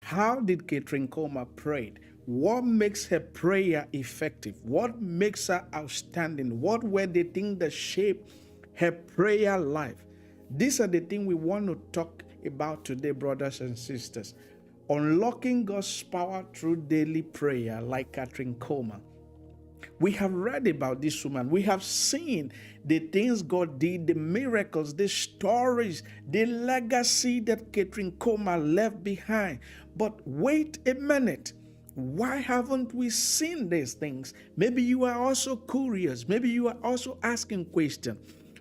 How did Kathryn Kuhlman pray? What makes her prayer effective? What makes her outstanding? What were the things that shaped her prayer life? These are the things we want to talk about today, brothers and sisters. Unlocking God's power through daily prayer, like Kathryn Kuhlman. We have read about this woman. We have seen the things God did, the miracles, the stories, the legacy that Kathryn Kuhlman left behind. But wait a minute. Why haven't we seen these things? Maybe you are also curious. Maybe you are also asking questions.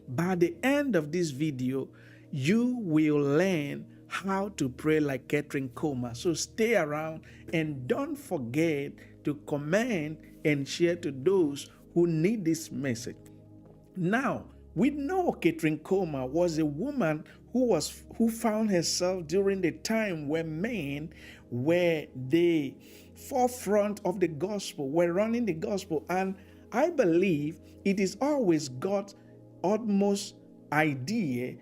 By the end of this video, you will learn how to pray like Kathryn Kuhlman. So stay around and don't forget to comment and share to those who need this message. Now, we know Kathryn Kuhlman was a woman who found herself during the time when men were the forefront of the gospel, were running the gospel. And I believe it is always God's utmost idea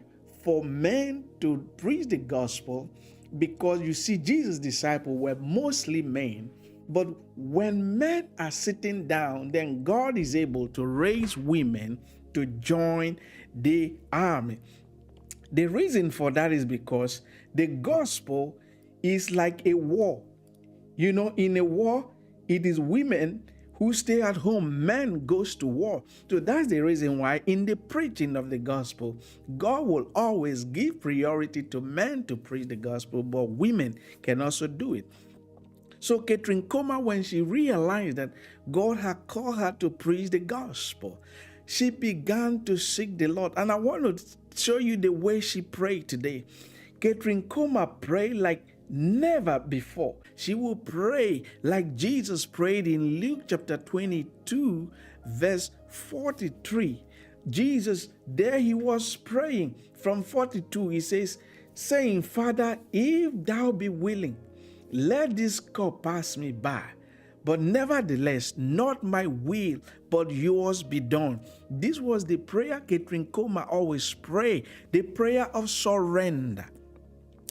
for men to preach the gospel, because you see, Jesus' disciples were mostly men. But when men are sitting down, then God is able to raise women to join the army. The reason for that is because the gospel is like a war. You know, in a war, it is women who stay at home, men goes to war. So that's the reason why in the preaching of the gospel, God will always give priority to men to preach the gospel, but women can also do it. So Kathryn Kuhlman, when she realized that God had called her to preach the gospel, she began to seek the Lord. And I want to show you the way she prayed today. Kathryn Kuhlman prayed like never before. She will pray like Jesus prayed in Luke chapter 22, verse 43. Jesus, there he was praying from 42. He says, saying, Father, if thou be willing, let this cup pass me by. But nevertheless, not my will, but yours be done. This was the prayer Kathryn Kuhlman always prayed, the prayer of surrender,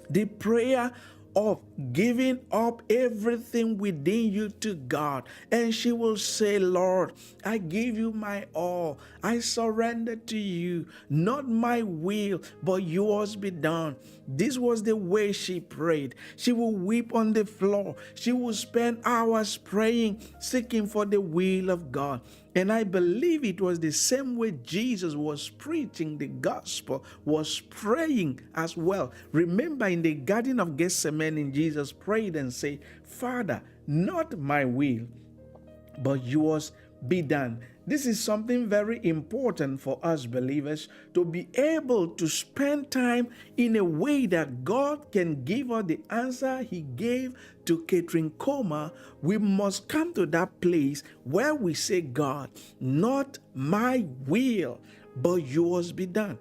the prayer of giving up everything within you to God. And she will say, Lord, I give you my all. I surrender to you. Not my will, but yours be done. This was the way she prayed. She will weep on the floor. She will spend hours praying, seeking for the will of God. And I believe it was the same way Jesus was preaching the gospel, was praying as well. Remember in the Garden of Gethsemane, Jesus prayed and said, Father, not my will, but yours be done. This is something very important for us believers, to be able to spend time in a way that God can give us the answer he gave to Kathryn Kuhlman. We must come to that place where we say, God, not my will, but yours be done.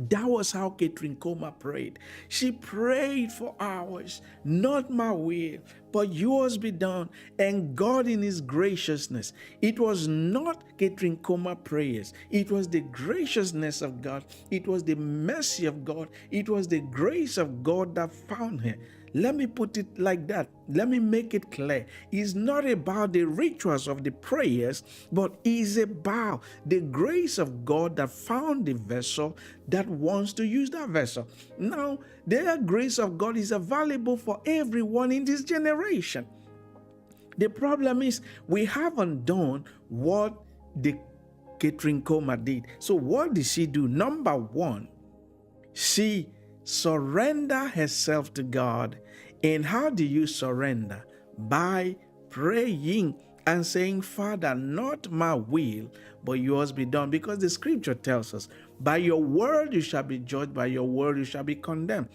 That was how Kathryn Kuhlman prayed. She prayed for hours, not my will, but yours be done. And God in his graciousness, it was not Kathryn Kuhlman prayers. It was the graciousness of God. It was the mercy of God. It was the grace of God that found her. Let me put it like that. Let me make it clear. It's not about the rituals of the prayers, but it's about the grace of God that found the vessel that wants to use that vessel. Now, the grace of God is available for everyone in this generation. The problem is we haven't done what the Kathryn Kuhlman did. So what did she do? Number one, she surrender herself to God. And how do you surrender? By praying and saying, Father, not my will, but yours be done. Because the scripture tells us, by your word you shall be judged, by your word you shall be condemned.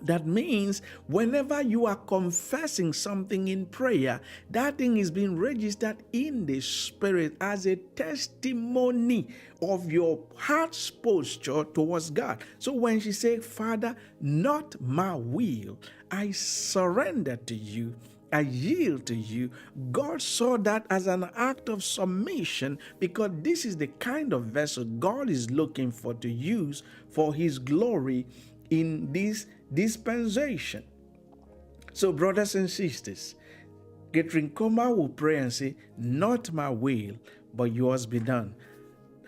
That means whenever you are confessing something in prayer, that thing is being registered in the spirit as a testimony of your heart's posture towards God. So when she said, Father, not my will, I surrender to you, I yield to you, God saw that as an act of submission, because this is the kind of vessel God is looking for to use for his glory in this dispensation. So, brothers and sisters, Kathryn Kuhlman will pray and say, not my will, but yours be done.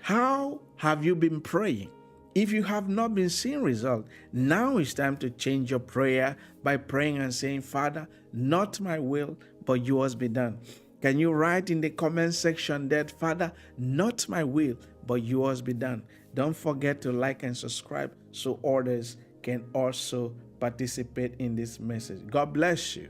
How have you been praying? If you have not been seeing result, now it's time to change your prayer by praying and saying, Father, not my will, but yours be done. Can you write in the comment section that, Father, not my will, but yours be done? Don't forget to like and subscribe so others can also participate in this message. God bless you.